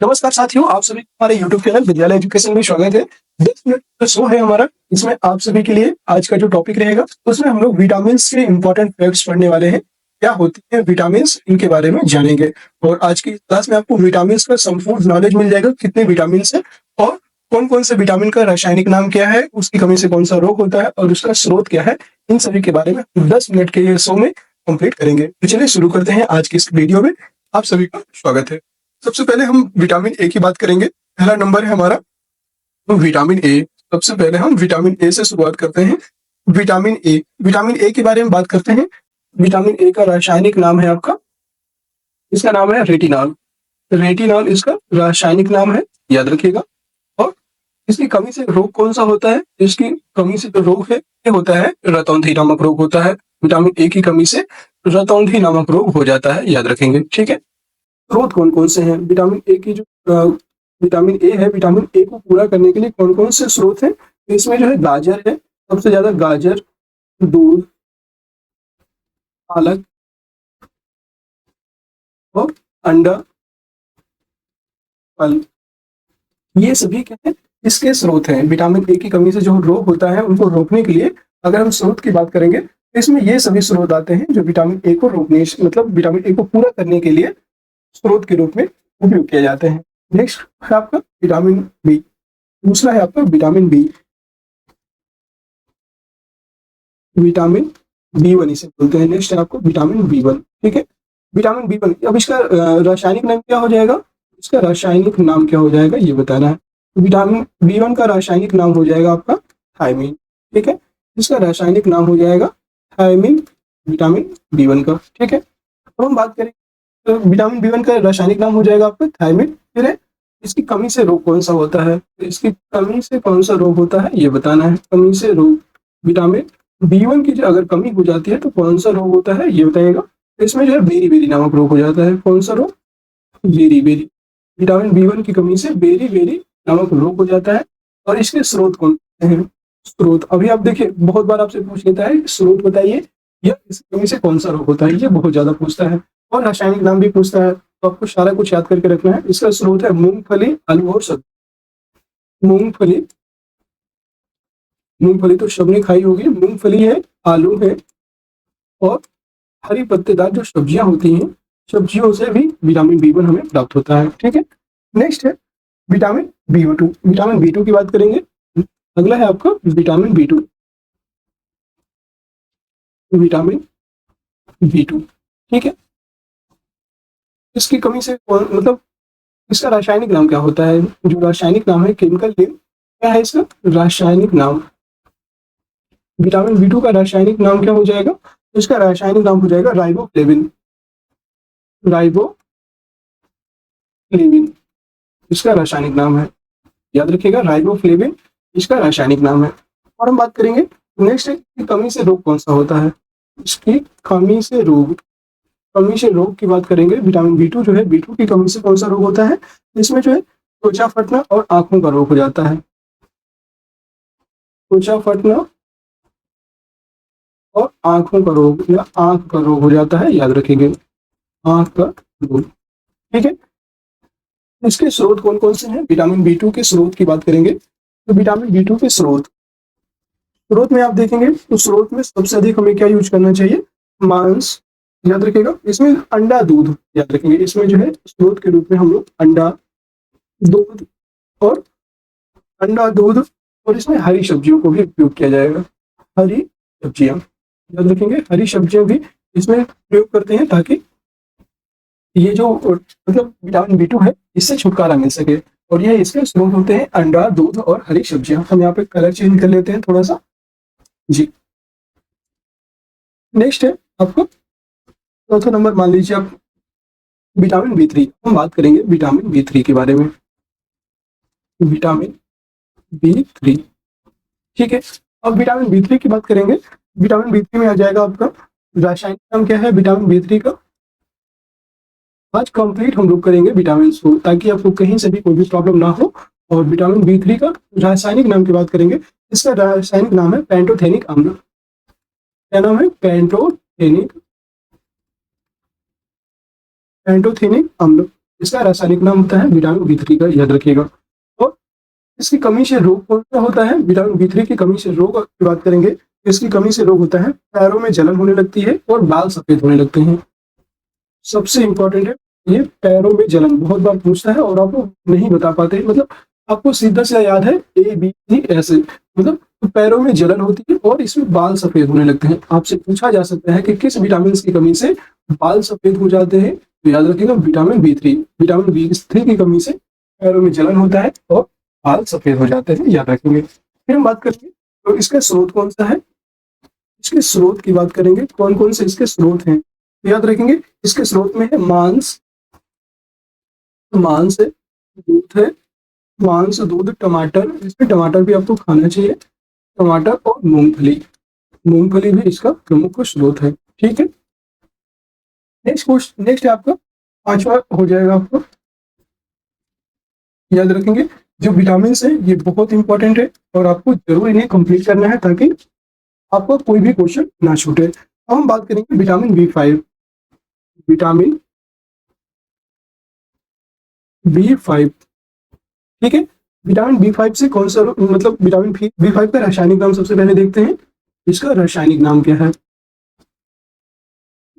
नमस्कार साथियों, आप सभी का हमारे YouTube चैनल विद्यालय एजुकेशन में स्वागत है। 10 मिनट का शो है हमारा। इसमें आप सभी के लिए आज का जो टॉपिक रहेगा उसमें हम लोग विटामिन्स के इंपॉर्टेंट फैक्ट्स पढ़ने वाले हैं। क्या होती है विटामिन्स, इनके बारे में जानेंगे। और आज की क्लास में आपको विटामिन्स का संपूर्ण नॉलेज मिल जाएगा, कितने विटामिन्स है और कौन कौन से विटामिन का रासायनिक नाम क्या है, उसकी कमी से कौन सा रोग होता है और उसका स्रोत क्या है। इन सभी के बारे में 10 मिनट के ये शो में कंप्लीट करेंगे। तो चलिए शुरू करते हैं आज की इस वीडियो में। आप सभी का स्वागत है। सबसे पहले हम विटामिन ए की बात करेंगे। पहला नंबर है हमारा विटामिन ए। सबसे पहले हम विटामिन ए से शुरुआत करते हैं। विटामिन ए के बारे में बात करते हैं। विटामिन ए का रासायनिक नाम है आपका, इसका नाम है रेटिनॉल। रेटिनॉल इसका रासायनिक नाम है, याद रखिएगा। और इसकी कमी से रोग कौन सा होता है? इसकी कमी से जो रोग है ये होता है रतौंधी नामक रोग होता है। विटामिन ए की कमी से रतौंधी नामक रोग हो जाता है, याद रखेंगे। ठीक है। स्रोत कौन कौन से हैं विटामिन ए की? जो विटामिन ए है, विटामिन ए को पूरा करने के लिए कौन कौन से स्रोत हैं? इसमें जो है गाजर है, सबसे ज्यादा गाजर, दूध, पालक और अंडा, फल, ये सभी क्या है इसके स्रोत हैं। विटामिन ए की कमी से जो रोग होता है उनको रोकने के लिए अगर हम स्रोत की बात करेंगे तो इसमें ये सभी स्रोत आते हैं जो विटामिन ए को रोकने, मतलब विटामिन ए को पूरा करने के लिए स्रोत के रूप में उपयोग किए जाते हैं। नेक्स्ट है आपका विटामिन बी। दूसरा है आपका विटामिन बी, विटामिन बी1 इसे बोलते हैं। नेक्स्ट है आपको विटामिन बी1। ठीक है, विटामिन बी1। अब इसका रासायनिक नाम क्या हो जाएगा? इसका रासायनिक नाम क्या हो जाएगा ये बताना है। विटामिन बी1 का रासायनिक नाम हो जाएगा आपका थायमिन। ठीक है, इसका रासायनिक नाम हो जाएगा थायमिन, विटामिन बी1 का। ठीक है, अब हम बात करें तो विटामिन बी1 का रासायनिक नाम हो जाएगा आपका थायमिन। फिर है इसकी कमी से रोग कौन सा होता है? इसकी कमी से कौन सा रोग होता है ये बताना है। कमी से रोग, विटामिन बी1 की जो अगर कमी हो जाती है तो कौन सा रोग होता है ये बताइएगा। इसमें जो है बेरी बेरी नामक रोग हो जाता है। कौन सा रोग? Berry berry. विटामिन बी1 की कमी से बेरी बेरी नामक रोग हो जाता है। और इसके स्रोत कौन से हैं? स्रोत अभी आप देखिए, बहुत बार आपसे पूछ लेता है स्रोत बताइए या इस कमी से कौन सा रोग होता है, ये बहुत ज्यादा पूछता है। और रासायनिक नाम भी पूछता है, तो आपको सारा कुछ याद करके रखना है। इसका स्रोत है मूंगफली, आलू और सब्जी। मूंगफली, मूंगफली तो सबने खाई होगी। मूंगफली है, आलू है और हरी पत्तेदार जो सब्जियां होती हैं, सब्जियों से भी विटामिन बी1 हमें प्राप्त होता है। ठीक है, नेक्स्ट है विटामिन बी2। विटामिन बी2 की बात करेंगे। अगला है आपका विटामिन बी2। विटामिन बी2, ठीक है, इसकी कमी से मतलब इसका रासायनिक नाम क्या होता है? जो रासायनिक नाम है, केमिकल नेम क्या है इसका? रासायनिक नाम विटामिन बी2 का रासायनिक नाम क्या हो जाएगा? इसका रासायनिक नाम हो जाएगा राइबोफ्लेविन। राइबोफ्लेविन इसका रासायनिक नाम है, याद रखिएगा। राइबोफ्लेविन इसका रासायनिक नाम है। और हम बात करेंगे नेक्स्ट है कि कमी से रोग कौन सा होता है। इसकी कमी से रोग, कमी से रोग की बात करेंगे। विटामिन बी2 जो है, बी2 की कमी से कौन सा रोग होता है? इसमें जो है त्वचा फटना और आंखों का रोग हो जाता है। त्वचा फटना और आंखों का रोग या आंख का रोग हो जाता है, याद रखेंगे, आंख का रोग। ठीक है, इसके स्रोत कौन कौन से हैं? विटामिन बी2 के स्रोत की बात करेंगे तो विटामिन बी2 के स्रोत में आप देखेंगे तो स्रोत में सबसे अधिक हमें क्या यूज करना चाहिए? मांस, याद रखिएगा। इसमें अंडा, दूध, याद रखेंगे। इसमें जो है स्रोत के रूप में हम लोग अंडा, दूध और अंडा, दूध और इसमें हरी सब्जियों को भी उपयोग किया जाएगा। हरी सब्जियां, याद रखेंगे, हरी सब्जियां भी इसमें प्रयोग करते हैं ताकि ये जो मतलब विटामिन बी2 है इससे छुटकारा मिल सके। और ये इसके स्रोत होते हैं अंडा, दूध और हरी सब्जियां। हम यहाँ पे कलर चेंज कर लेते हैं थोड़ा सा जी। नेक्स्ट है आपको चौथा नंबर, मान लीजिए आप विटामिन बी3। हम बात करेंगे विटामिन बी3 के बारे में। विटामिन बी3, ठीक है। अब विटामिन बी3 की बात करेंगे। विटामिन बी3 में आ जाएगा आपका रासायनिक नाम क्या है विटामिन बी3 का? आज कंप्लीट हम लोग करेंगे विटामिन को, ताकि आपको कहीं से भी कोई भी प्रॉब्लम ना हो। और विटामिन बी3 का रासायनिक नाम की बात करेंगे। इसका रासायनिक नाम है पेंटोथेनिक अम्ल। क्या नाम है? पेंटोथेनिक अम्ल। इसका रासायनिक नाम होता है विटामिन B3 का, याद रखिएगा। और इसकी कमी से रोग कौन सा होता है? विटामिन B3 की कमी से रोग की बात करेंगे, इसकी कमी से रोग होता है पैरों में जलन होने लगती है और बाल सफेद होने लगते हैं। सबसे इंपॉर्टेंट है ये, पैरों में जलन बहुत बार पूछता है और आपको नहीं बता पाते, मतलब आपको सीधा सा याद है ABC ऐसे, मतलब पैरों में जलन होती है और इसमें बाल सफेद होने लगते हैं। आपसे पूछा जा सकता है कि किस विटामिन की कमी से बाल सफेद हो जाते हैं, तो याद रखिएगा विटामिन B3। विटामिन B3 की कमी से पैरों में जलन होता है और बाल सफेद हो जाते हैं, याद रखेंगे। फिर हम बात करेंगे तो इसका स्रोत कौन सा है, इसके स्रोत की बात करेंगे, कौन कौन से इसके स्रोत हैं, तो याद रखेंगे इसके स्रोत में है मांस, मांस है, दूध है, मांस, दूध, टमाटर, इसमें टमाटर भी आपको खाना चाहिए, टमाटर और मूंगफली, मूंगफली भी इसका प्रमुख स्रोत है। ठीक है, नेक्स्ट है आपका पांचवा हो जाएगा, आपको याद रखेंगे जो विटामिन है ये बहुत इंपॉर्टेंट है और आपको जरूर इन्हें कंप्लीट करना है ताकि आपको कोई भी क्वेश्चन ना छूटे। अब हम बात करेंगे विटामिन B5, विटामिन B5। ठीक है, विटामिन B5 से कौन सा, मतलब विटामिन B5 का रासायनिक नाम सबसे पहले देखते हैं, इसका रासायनिक नाम क्या है?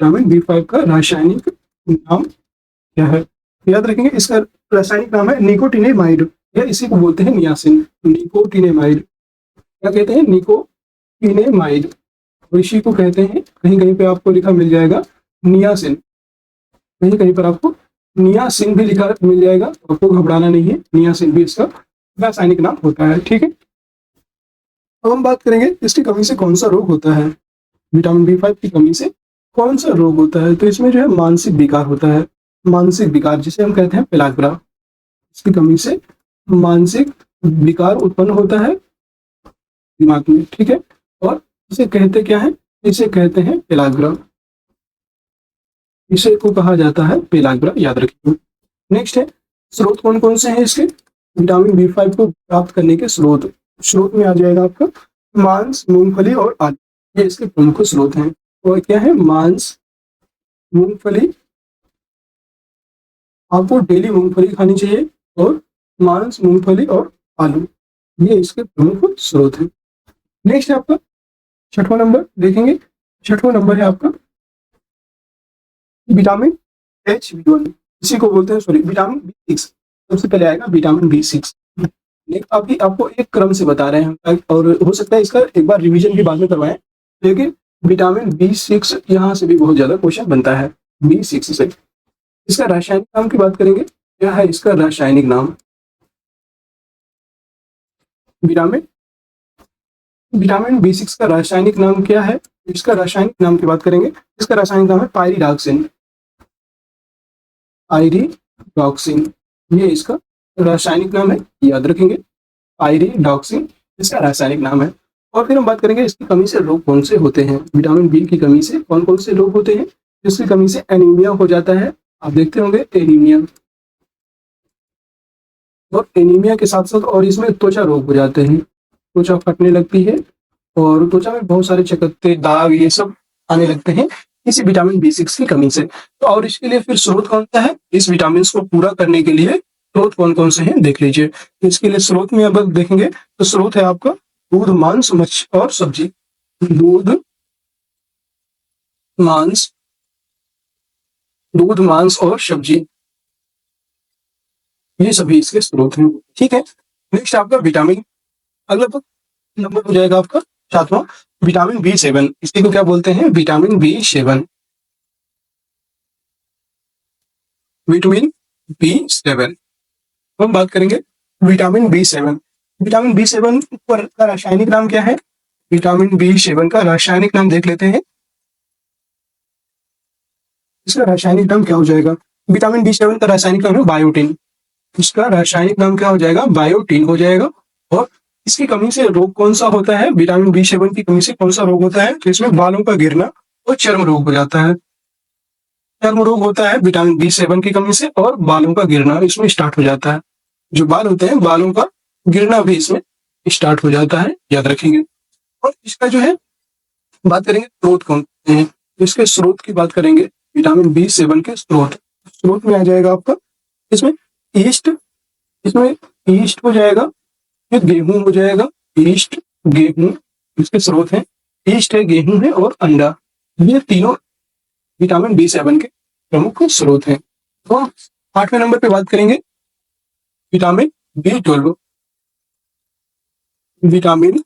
विटामिन B5 का रासायनिक नाम क्या है? याद रखेंगे इसका रासायनिक नाम है निकोटिनेमाइड, या इसी को बोलते हैं नियासिन, निकोटिनेमाइड। क्या कहते हैं? निकोटिनेमाइड। और इसी को कहते हैं, कहीं कहीं पे आपको लिखा मिल जाएगा नियासिन, कहीं कहीं पर आपको नियासिन भी लिखा मिल जाएगा, आपको घबराना नहीं है, नियासिन भी इसका रासायनिक नाम होता है। ठीक है, अब हम बात करेंगे इसकी कमी से कौन सा रोग होता है। विटामिन B5 की कमी से कौन सा रोग होता है? तो इसमें जो है मानसिक विकार होता है, मानसिक विकार जिसे हम कहते हैं पेलाग्रा। इसकी कमी से मानसिक विकार उत्पन्न होता है दिमाग में। ठीक है, और इसे कहते क्या है? इसे कहते हैं पेलाग्रा, इसे को कहा जाता है पेलाग्रा, याद रखिए। नेक्स्ट है स्रोत कौन कौन से हैं इसके, विटामिन B5 को प्राप्त करने के स्रोत। स्रोत में आ जाएगा आपका मांस, मूंगफली और आलू, ये इसके प्रमुख स्रोत हैं। और क्या है? मांस, मूंगफली, आपको डेली मूंगफली खानी चाहिए, और मांस, मूंगफली और आलू, ये इसके प्रमुख स्रोत हैं। नेक्स्ट है आपका छठवां नंबर देखेंगे, छठवां नंबर है आपका विटामिन HB1, इसी को बोलते हैं, सॉरी, विटामिन B6। सबसे पहले आएगा विटामिन B6। अभी आपको एक क्रम से बता रहे हैं और हो सकता है इसका एक बार रिवीजन भी बाद में करवाएं, लेकिन विटामिन B6 यहाँ से भी बहुत ज्यादा क्वेश्चन बनता है B6 से। इसका रासायनिक नाम की बात करेंगे, क्या है इसका रासायनिक नाम? विटामिन B6 का रासायनिक नाम क्या है? इसका रासायनिक नाम की बात करेंगे, इसका रासायनिक नाम है पायरिडॉक्सिन, पायरिडॉक्सिन, ये इसका रासायनिक नाम है, याद रखेंगे पायरिडॉक्सिन इसका रासायनिक नाम है। और फिर हम बात करेंगे इसकी कमी से रोग कौन से होते हैं। विटामिन B की कमी से कौन कौन से रोग होते हैं? इसकी कमी से एनीमिया हो जाता है, आप देखते होंगे एनीमिया, और एनीमिया के साथ साथ और इसमें त्वचा रोग हो जाते हैं, त्वचा फटने लगती है और त्वचा में बहुत सारे चकत्ते, दाग, ये सब आने लगते हैं इसी विटामिन B6 की कमी से। तो और इसके लिए फिर स्रोत कौन सा है? इस विटामिन को पूरा करने के लिए स्रोत कौन कौन से हैं देख लीजिए। इसके लिए स्रोत में अब देखेंगे तो स्रोत है आपका दूध, मांस, मच्छी और सब्जी। दूध, मांस और सब्जी, ये सभी इसके स्रोत हैं। ठीक है, नेक्स्ट आपका विटामिन, अगला नंबर हो जाएगा आपका सातवां, विटामिन B7। इसी को क्या बोलते हैं? Vitamin B7, vitamin B7। हम बात करेंगे विटामिन B7। विटामिन B7 का रासायनिक नाम क्या है? विटामिन B7 का रासायनिक नाम देख लेते हैं, इसका रासायनिक नाम क्या हो जाएगा? विटामिन B7 का रासायनिक नाम है बायोटिन, इसका रासायनिक नाम क्या हो जाएगा? बायोटिन हो जाएगा। और इसकी कमी से रोग कौन सा होता है? विटामिन B7 की कमी से कौन सा रोग होता है? तो इसमें बालों का गिरना और चर्म रोग हो जाता है, चर्म रोग होता है विटामिन B7 की कमी से, और बालों का गिरना इसमें स्टार्ट हो जाता है, जो बाल होते हैं बालों का गिरना भी इसमें स्टार्ट हो जाता है, याद रखेंगे। और इसका जो है बात करेंगे स्रोत कौन से हैं, इसके स्रोत की बात करेंगे, विटामिन B7 के स्रोत में आ जाएगा आपका इसमें ईस्ट, इसमें ईस्ट हो जाएगा, फिर गेहूं हो जाएगा, ईस्ट गेहूं इसके स्रोत हैं, ईस्ट है, गेहूं है और अंडा, ये तीनों विटामिन B7 के प्रमुख स्रोत हैं। तो 8वें नंबर पे बात करेंगे विटामिन B12। विटामिन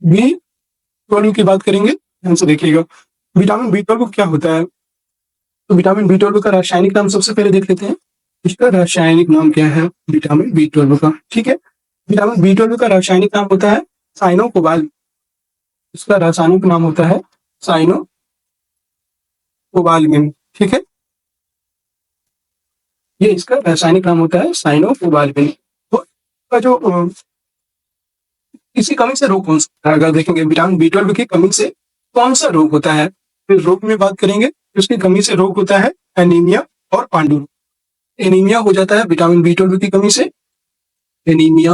B12 की बात करेंगे, ध्यान से देखिएगा। विटामिन B12 क्या होता है? तो विटामिन B12 का रासायनिक नाम सबसे पहले देख लेते हैं। इसका रासायनिक नाम क्या है विटामिन B12 का? ठीक है, विटामिन B12 का रासायनिक नाम होता है साइनोकोबाल। इसका रासायनिक नाम होता है साइनोकोबाल्मिन। ठीक है, ये इसका रासायनिक नाम होता है साइनोकोबाल्मिन। तो इसका जो इसी कमी से रोग कौन सा है? अगर देखेंगे विटामिन B12 की कमी से कौन सा रोग होता है, फिर रोग में बात करेंगे, उसकी कमी से रोग होता है एनीमिया और पांडु रोग। एनीमिया हो जाता है विटामिन B12 की कमी से, एनीमिया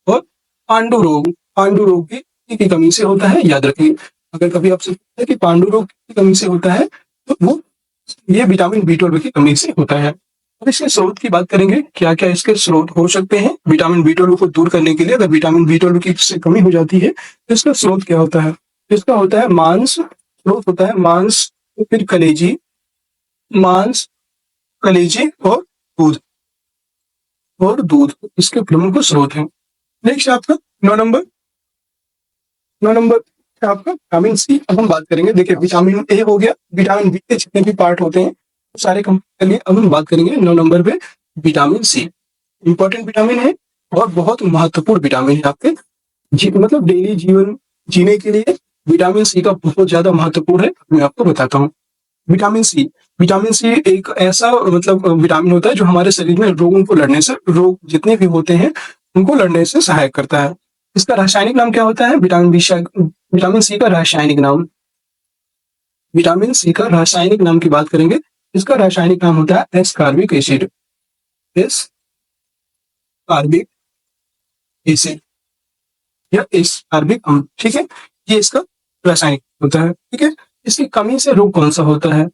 और पांडु रोग, पांडु रोग की कमी से होता है। याद रखिए, अगर कभी आपसे पूछा है कि पांडु रोग की कमी से होता है तो वो ये विटामिन B12 की कमी से होता है। अब इसके स्रोत की बात करेंगे, क्या क्या इसके स्रोत हो सकते हैं विटामिन B12 को दूर करने के लिए। अगर विटामिन B12 की से कमी हो जाती है तो इसका स्रोत क्या होता है? इसका होता है मांस, स्रोत होता है मांस, फिर कलेजी, मांस, कलेजी और दूध, और दूध इसके प्रमुख स्रोत हैं। नेक्स्ट आपका 9 नंबर, 9 नंबर है आपका विटामिन सी। अब हम बात करेंगे, देखिए विटामिन ए हो गया, विटामिन बी के जितने भी पार्ट होते हैं सारे कंप्लीट कर लिए। अब हम बात करेंगे 9 नंबर पे विटामिन सी। इंपॉर्टेंट विटामिन है और बहुत महत्वपूर्ण विटामिन है आपके मतलब डेली जीवन जीने के लिए विटामिन सी का बहुत ज्यादा महत्वपूर्ण है। मैं आपको बताता हूँ। विटामिन सी, विटामिन सी एक ऐसा मतलब विटामिन होता है जो हमारे शरीर में रोगों को लड़ने से, रोग जितने भी होते हैं उनको लड़ने से सहायक करता है। इसका रासायनिक नाम क्या होता है? विटामिन सी का रासायनिक नाम, विटामिन सी का रासायनिक नाम की बात करेंगे, इसका रासायनिक नाम होता है एस्कॉर्बिक एसिड, एस्कॉर्बिक एसिड या एस्कॉर्बिक अम्ल। ठीक है, ये इसका रासायनिक होता है। ठीक है, इसकी कमी से रोग कौन सा होता है?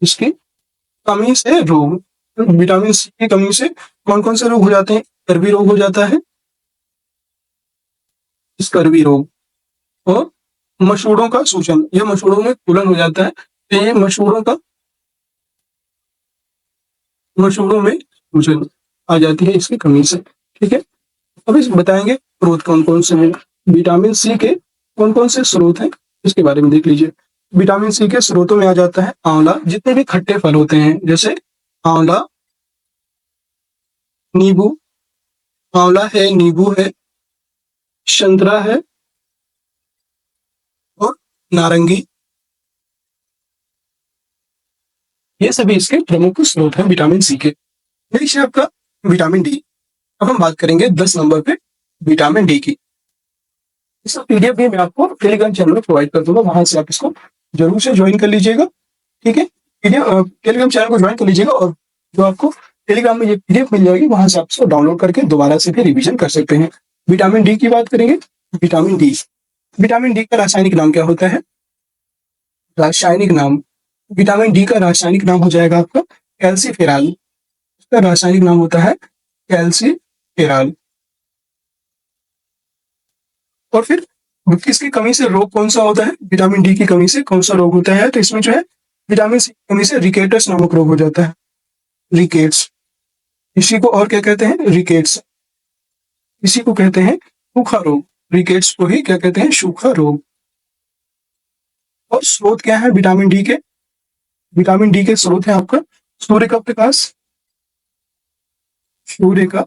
इसकी कमी से रोग, विटामिन सी की कमी से कौन कौन से रोग हो जाते हैं? स्कर्वी रोग हो जाता है, स्कर्वी रोग, और मसूड़ों का सूजन, यह मसूड़ों में फूलन हो जाता है, तो ये मसूड़ों में सूजन आ जाती है इसकी कमी से। ठीक है, अब इस बताएंगे स्रोत कौन कौन से हैं, विटामिन सी के कौन कौन से स्रोत हैं इसके बारे में देख लीजिए। विटामिन सी के स्रोतों में आ जाता है आंवला, जितने भी खट्टे फल होते हैं जैसे आंवला, नींबू, आंवला है, नींबू है, संतरा है और नारंगी, ये सभी इसके प्रमुख स्रोत हैं विटामिन सी के। नेक्स्ट है आपका विटामिन डी। अब हम बात करेंगे 10 नंबर पे विटामिन डी की। इसका पीडीएफ भी मैं आपको टेलीग्राम चैनल में प्रोवाइड कर दूंगा, वहां से आप इसको जरूर से ज्वाइन कर लीजिएगा। ठीक है, पीडीएफ टेलीग्राम चैनल को ज्वाइन कर लीजिएगा और जो आपको टेलीग्राम में ये पीडीएफ मिल जाएगी, वहां से आप इसको डाउनलोड करके दोबारा से भी रिवीजन कर सकते हैं। विटामिन डी की बात करेंगे, विटामिन डी, विटामिन डी का रासायनिक नाम क्या होता है? रासायनिक नाम, विटामिन डी का रासायनिक नाम हो जाएगा आपका कैल्सीफेराल। इसका रासायनिक नाम होता है कैल्सीफेराल। और फिर किसकी कमी से रोग कौन सा होता है? विटामिन डी की कमी से कौन सा रोग होता है? तो इसमें जो है विटामिन सी की कमी से रिकेट्स नामक रोग हो जाता है, रिकेट्स। इसी को और क्या कहते हैं? रिकेट्स। इसी को कहते हैं सूखा रोग, रिकेट्स को ही क्या कहते हैं? सूखा रोग। और स्रोत क्या है विटामिन डी के? विटामिन डी के स्रोत है आपका सूर्य का प्रकाश, सूर्य का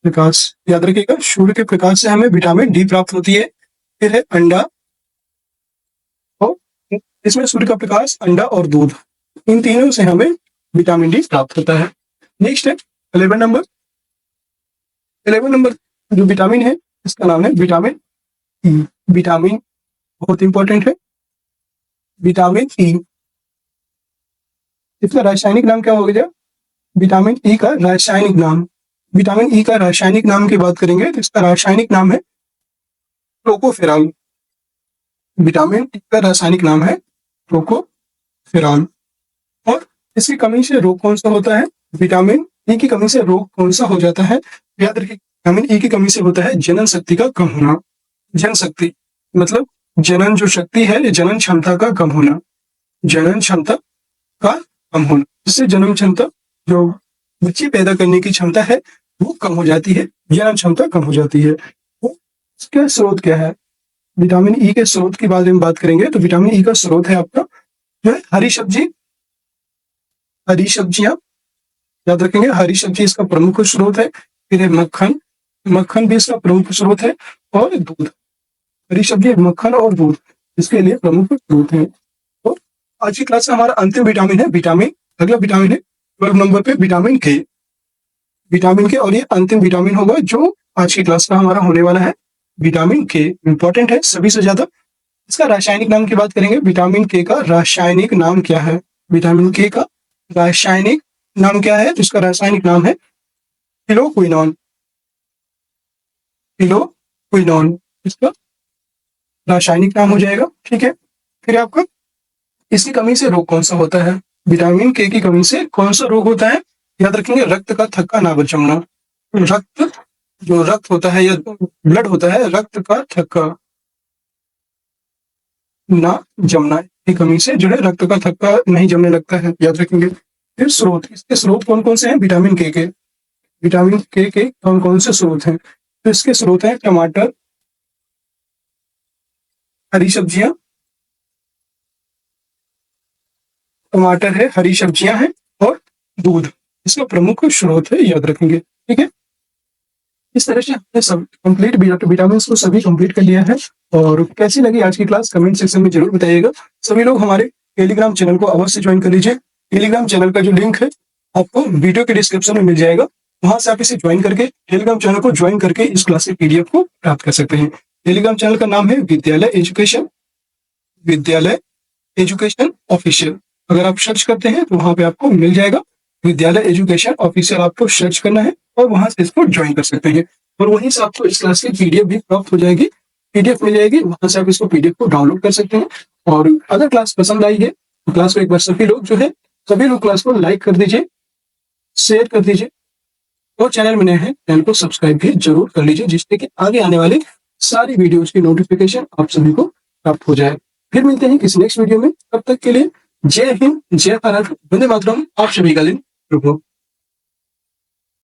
प्रकाश, याद रखिएगा, सूर्य के प्रकाश से हमें विटामिन डी प्राप्त होती है। फिर है अंडा, और इसमें सूर्य का प्रकाश, अंडा और दूध, इन तीनों से हमें विटामिन डी प्राप्त होता है। नेक्स्ट है 11 नंबर। 11 नंबर जो विटामिन है इसका नाम है विटामिन ई। विटामिन बहुत इंपॉर्टेंट है, विटामिन ई। इसका रासायनिक नाम क्या हो गया? विटामिन ई का रासायनिक नाम, विटामिन ई का रासायनिक नाम की बात करेंगे तो इसका रासायनिक नाम है टोकोफेरॉल। विटामिन ई का रासायनिक नाम है टोकोफेरॉल। और इसकी कमी से रोग कौन सा होता है? विटामिन ई की कमी से रोग कौन सा हो जाता है? याद रखिए, विटामिन ई की कमी से होता है जनन शक्ति का कम होना। जन शक्ति मतलब जनन जो शक्ति है, जनन क्षमता का कम होना, जनन क्षमता का कम होना, जिससे जन्म क्षमता, जो बच्चे पैदा करने की क्षमता है, वो कम हो जाती है, जनन क्षमता कम हो जाती है। तो इसका स्रोत क्या है? विटामिन ई के स्रोत के बारे में बात करेंगे तो विटामिन ई का स्रोत है आपका जो है हरी सब्जी, हरी सब्जियां, याद रखेंगे, हरी सब्जी इसका प्रमुख स्रोत है। फिर है मक्खन, मक्खन भी इसका प्रमुख स्रोत है, और दूध। हरी सब्जी, मक्खन और दूध इसके लिए प्रमुख स्रोत है। तो आज की क्लास का हमारा अंतिम विटामिन है विटामिन, अगला विटामिन है 12 नंबर पे विटामिन के। विटामिन के, और ये अंतिम विटामिन होगा जो आज की क्लास का हमारा होने वाला है। विटामिन के इंपॉर्टेंट है सभी से ज्यादा। इसका रासायनिक नाम की बात करेंगे, विटामिन के का रासायनिक नाम क्या है? विटामिन के का रासायनिक नाम क्या है? तो इसका रासायनिक नाम है फिलोक्विनोन, फिलोक्विनोन इसका रासायनिक नाम हो जाएगा। ठीक है, फिर आपका इसकी कमी से रोग कौन सा होता है? विटामिन के की कमी से कौन सा रोग होता है? याद रखेंगे, रक्त का थक्का ना जमना। रक्त, जो रक्त होता है या ब्लड होता है, रक्त का थक्का ना जमना की कमी से जो है रक्त का थक्का नहीं जमने लगता है, याद रखेंगे। फिर स्रोत, इसके स्रोत कौन कौन से हैं? विटामिन के विटामिन के कौन कौन से स्रोत हैं? तो इसके स्रोत हैं टमाटर, हरी सब्जियां, टमाटर है, हरी सब्जियां हैं, और दूध इसका प्रमुख स्रोत है, याद रखेंगे। ठीक है, इस तरह से हमने सब कंप्लीट विटामिन को सभी कंप्लीट कर लिया है। और कैसी लगी आज की क्लास कमेंट सेक्शन में जरूर बताइएगा। सभी लोग हमारे टेलीग्राम चैनल को अवश्य ज्वाइन कर लीजिए। टेलीग्राम चैनल का जो लिंक है आपको वीडियो के डिस्क्रिप्शन में मिल जाएगा, वहां से आप इसे ज्वाइन करके, टेलीग्राम चैनल को ज्वाइन करके इस क्लास के पीडीएफ को प्राप्त कर सकते हैं। टेलीग्राम चैनल का नाम है विद्यालय एजुकेशन, विद्यालय एजुकेशन ऑफिशियल। अगर आप सर्च करते हैं तो वहां पे आपको मिल जाएगा, विद्यालय एजुकेशन ऑफिशियल आपको सर्च करना है और वहां से इसको ज्वाइन कर सकते हैं। और वहीं से आपको इस क्लास की पीडीएफ भी प्राप्त हो जाएगी, पीडीएफ मिल जाएगी, वहां से आप इसको पीडीएफ को डाउनलोड कर सकते हैं। और अगर क्लास पसंद आई है तो क्लास को एक बार सभी लोग क्लास को लाइक कर दीजिए, शेयर कर दीजिए, और चैनल में नए हैं चैनल को सब्सक्राइब भी जरूर कर लीजिए, जिससे कि आगे आने वाले सारी वीडियोज की नोटिफिकेशन आप सभी को प्राप्त हो जाए। फिर मिलते हैं किसी नेक्स्ट वीडियो में, तब तक के लिए जय हिंद, जय भारत, वंदे मातरम। आप सभी का दिन शुभ हो।